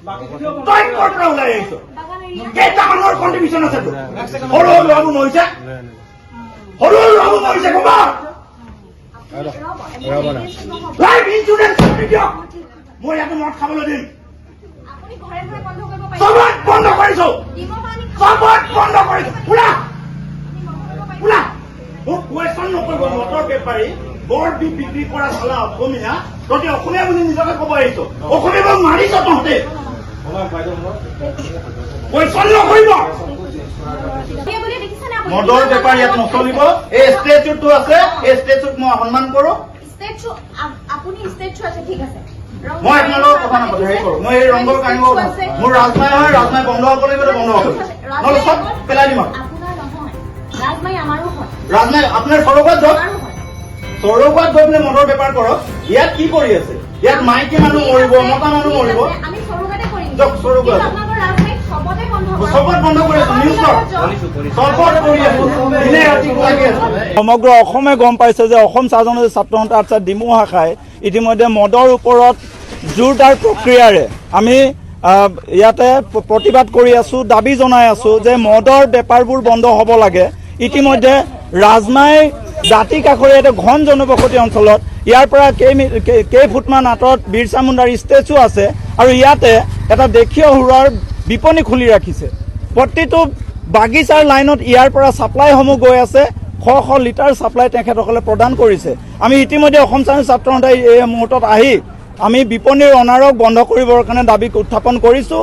তই ক'ৰ পৰা ওলাই আহিছ? কেইটা মানুহৰ কণ্ট্ৰিবিউশ্যন আছে তোৰ? সৰু সৰু ল'ৰাবোৰ মৰিছে, সৰু সৰু ল'ৰাবোৰ মৰিছে। ক'বা লাইফ ইঞ্চুৰেঞ্চ দিয়ক, মই ইয়াতে মদ খাবলৈ দিম। চবত বন্ধ কৰিছো, চবত বন্ধ কৰিছো। শুনা শুনা, মোক কুৱেশ্যন নকৰিব। মটৰ বেপাৰী বৰ বিক্ৰী কৰা চালা অসমীয়া, তহঁতে অসমীয়া বুলি নিজকে ক'ব আহিছ। অসমীয়াবোৰ মাৰিছ তহঁতে, কুৱেশ্যন নকৰিব। মদৰ বেপাৰ ইয়াত নচলিব। এই ষ্টেচুটো আছে, এই ষ্টেচুক মই সন্মান কৰো। মই আপোনালোকৰ কথা নাপাতো, হেৰি কৰো। মই এই ৰংঘৰ কাহিনী মোৰ ৰাজমাই হয়, ৰাজমাই বন্ধ হ'ব লাগিব, বন্ধ হ'ব। নহ'লে চব পেলাই দিম। ৰাজমাই আপোনাৰ চৰকাত যাওক, চৰকাত গৈ পিনে মদৰ বেপাৰ কৰক। ইয়াত কি কৰি আছে? ইয়াত মাইকী মানুহ মৰিব, মতা মানুহ মৰিব। যাওক চৰকাত, চবত বন্ধ কৰি আছো। নিউজ চবত কৰি আছো, দিনে ৰাতি লাগি আছো। সমগ্ৰ অসমে গম পাইছে যে অসম চাহ জনজাতি ছাত্ৰ সন্থা অৰ্থাৎ ডিমু শাখাই ইতিমধ্যে মদৰ ওপৰত জোৰদাৰ প্ৰক্ৰিয়াৰে আমি ইয়াতে প্ৰতিবাদ কৰি আছো, দাবী জনাই আছো যে মদৰ বেপাৰবোৰ বন্ধ হ'ব লাগে। ইতিমধ্যে ৰাজমাই দাঁতি কাষৰীয়া এটা ঘন জনবসতি অঞ্চলত ইয়াৰ পৰা কেইফুটমান আঁতৰত বিৰছা মুণ্ডাৰ ষ্টেচু আছে আৰু ইয়াতে এটা দেশীয় সুৰাৰ বিপণী খুলি ৰাখিছে। প্ৰতিটো বাগিচাৰ লাইনত ইয়াৰ পৰা ছাপ্লাইসমূহ গৈ আছে, শ শ লিটাৰ ছাপ্লাই তেখেতসকলে প্ৰদান কৰিছে। আমি ইতিমধ্যে অসম চাহ ছাত্ৰ সন্থাই এই মুহূৰ্তত আহি আমি বিপণীৰ অনাৰক বন্ধ কৰিবৰ কাৰণে দাবী উত্থাপন কৰিছোঁ।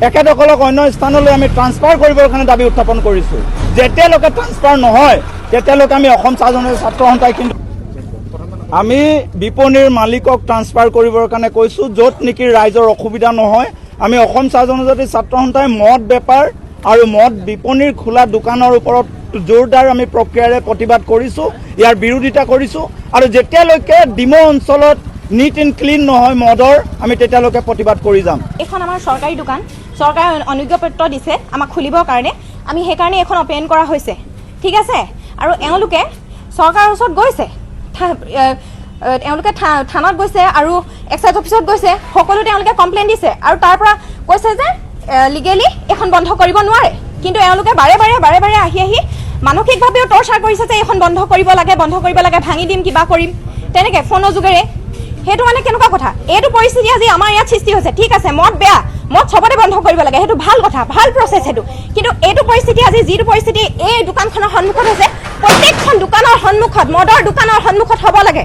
এখেতসকলক অন্য স্থানলৈ আমি ট্ৰান্সফাৰ কৰিবৰ কাৰণে দাবী উত্থাপন কৰিছোঁ। যেতিয়ালৈকে ট্ৰান্সফাৰ নহয় তেতিয়ালৈকে আমি অসম চাহ জনজাতি ছাত্ৰ সন্থাই কিন্তু আমি বিপণীৰ মালিকক ট্ৰান্সফাৰ কৰিবৰ কাৰণে কৈছোঁ, য'ত নেকি ৰাইজৰ অসুবিধা নহয়। আমি অসম চাহ জনজাতি ছাত্ৰ সন্থাই মদ বেপাৰ আৰু মদ বিপণীৰ খোলা দোকানৰ ওপৰত জোৰদাৰ আমি প্ৰক্ৰিয়াৰে প্ৰতিবাদ কৰিছোঁ, ইয়াৰ বিৰোধিতা কৰিছোঁ। আৰু যেতিয়ালৈকে ডিমৌ অঞ্চলত নিট এণ্ড ক্লিন নহয় মদৰ, আমি তেতিয়ালৈকে প্ৰতিবাদ কৰি যাম। এখন আমাৰ চৰকাৰী দোকান, চৰকাৰে অনুজ্ঞাপত্ৰ দিছে আমাক খুলিবৰ কাৰণে, আমি সেইকাৰণে এখন অপেন কৰা হৈছে, ঠিক আছে। আৰু এওঁলোকে চৰকাৰৰ ওচৰত গৈছে, তেওঁলোকে থানাত গৈছে আৰু এক্সাইজ অফিচত গৈছে, সকলো তেওঁলোকে কমপ্লেইন দিছে আৰু তাৰ পৰা কৈছে যে লিগেলি এখন বন্ধ কৰিব নোৱাৰে। কিন্তু এওঁলোকে বাৰে বাৰে আহি মানসিকভাৱেও টৰ্চাৰ কৰিছে যে এইখন বন্ধ কৰিব লাগে, ভাঙি দিম, কিবা কৰিম, তেনেকৈ ফোনৰ যোগেৰে। সেইটো মানে কেনেকুৱা কথা? এইটো পৰিস্থিতি আজি আমাৰ ইয়াত সৃষ্টি হৈছে, ঠিক আছে। মদ বেয়া, মদ চবতে বন্ধ কৰিব লাগে, সেইটো ভাল কথা, ভাল প্ৰচেছ সেইটো। কিন্তু এইটো পৰিস্থিতি আজি যিটো পৰিস্থিতি এই দোকানখনৰ সন্মুখত হৈছে, প্ৰত্যেকখন দোকানৰ সন্মুখত, মদৰ দোকানৰ সন্মুখত হ'ব লাগে।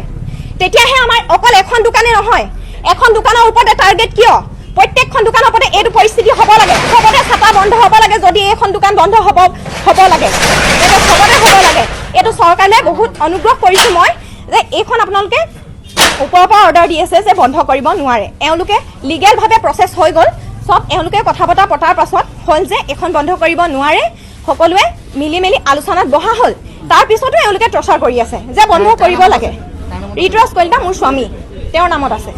তেতিয়াহে আমাৰ অকল এখন দোকানেই নহয়, এখন দোকানৰ ওপৰতে টাৰ্গেট কিয়? প্ৰত্যেকখন দোকানৰ ওপৰতে এইটো পৰিস্থিতি হ'ব লাগে, চবতে ছাপা বন্ধ হ'ব লাগে। যদি এইখন দোকান বন্ধ হ'ব লাগে, এইটো চবতে হ'ব লাগে। এইটো চৰকাৰে বহুত অনুগ্ৰহ কৰিছোঁ মই যে এইখন আপোনালোকে ওপৰৰ পৰা অৰ্ডাৰ দি আছে যে বন্ধ কৰিব নোৱাৰে। এওঁলোকে লিগেলভাৱে প্ৰচেছ হৈ গ'ল, চব এওঁলোকে কথা বতৰা পতাৰ পাছত হ'ল যে এইখন বন্ধ কৰিব নোৱাৰে। সকলোৱে মিলি মেলি আলোচনাত বহা হ'ল, তাৰ পিছতো এওঁলোকে টৰ্চাৰ কৰি আছে যে বন্ধ কৰিব লাগে। ঋতুৰাজ কলিতা মোৰ স্বামী, তেওঁৰ নামত আছে।